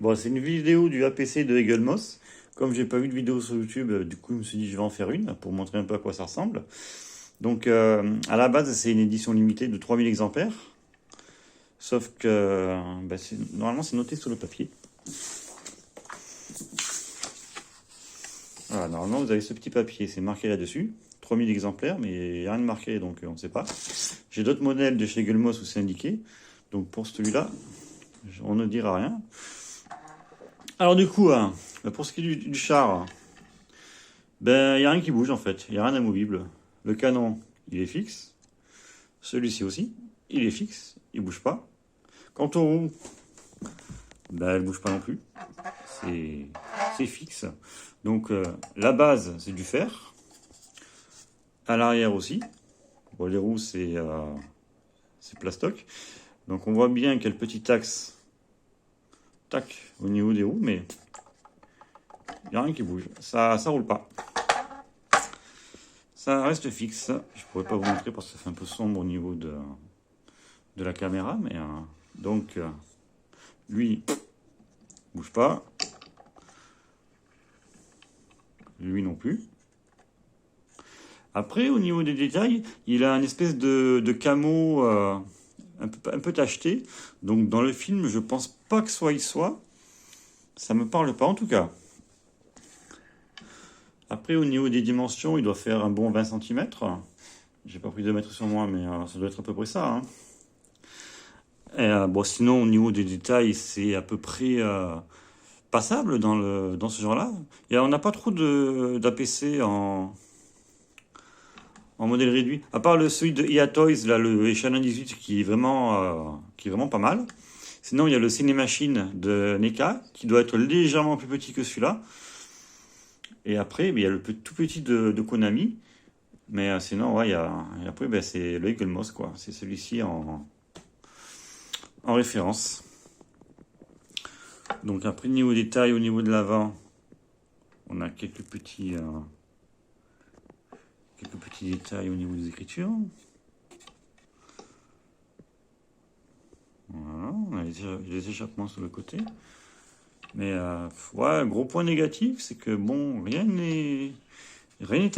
Bon, c'est une vidéo du APC de Eaglemoss. Comme j'ai pas vu de vidéo sur YouTube, du coup, je me suis dit je vais en faire une pour montrer un peu à quoi ça ressemble. Donc, à la base, c'est une édition limitée de 3000 exemplaires. Sauf que, normalement, c'est noté sur le papier. Voilà, normalement, vous avez ce petit papier, c'est marqué là-dessus. 3000 exemplaires, mais il n'y a rien de marqué, donc on ne sait pas. J'ai d'autres modèles de chez Eaglemoss où c'est indiqué. Donc, pour celui-là, on ne dira rien. Alors, du coup, pour ce qui est du char, il n'y a rien qui bouge en fait, il n'y a rien d'amovible. Le canon, il est fixe. Celui-ci aussi, il est fixe, il bouge pas. Quand on roule, elle bouge pas non plus. C'est fixe. Donc la base, c'est du fer. À l'arrière aussi. Bon, les roues, c'est plastoc. Donc on voit bien qu'il y a le petit axe tac au niveau des roues, mais il n'y a rien qui bouge. Ça roule pas. Ça reste fixe. Je pourrais pas vous montrer parce que ça fait un peu sombre au niveau de la caméra, mais donc lui bouge pas, lui non plus. Après, au niveau des détails, il a une espèce de camo un peu tacheté. Donc dans le film, je pense pas que il soit. Ça me parle pas en tout cas. Après, au niveau des dimensions, il doit faire un bon 20 cm. J'ai pas pris de mètre sur moi, mais ça doit être à peu près ça. Hein. Et, sinon, au niveau des détails, c'est à peu près passable dans ce genre-là. On n'a pas trop d'APC en modèle réduit. À part celui de EA Toys, là, le Echelon 18, qui est vraiment pas mal. Sinon, il y a le Cinemachine de NECA, qui doit être légèrement plus petit que celui-là. Et après, il y a le tout petit de Konami. Mais sinon, ouais, après, c'est le Eaglemoss, quoi. C'est celui-ci en référence. Donc après, niveau détail, au niveau de l'avant, on a quelques petits détails au niveau des écritures. Voilà, on a les échappements sur le côté. Mais ouais, gros point négatif, c'est que bon, rien n'est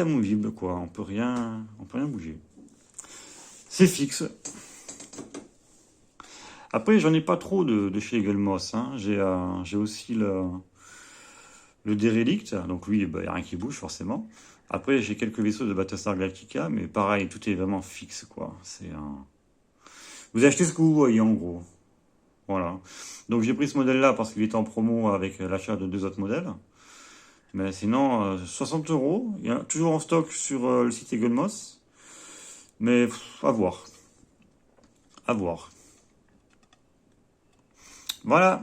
amovible, quoi. On peut rien bouger. C'est fixe. Après, j'en ai pas trop de chez Eaglemoss. Hein. J'ai aussi le Derelict, donc lui, il n'y a rien qui bouge forcément. Après, j'ai quelques vaisseaux de Battlestar Galactica, mais pareil, tout est vraiment fixe, quoi. Vous achetez ce que vous voyez, en gros. Voilà. Donc j'ai pris ce modèle-là parce qu'il était en promo avec l'achat de 2 autres modèles. Mais sinon, 60 €. Il y a toujours en stock sur le site Eaglemoss. Mais à voir. À voir. Voilà.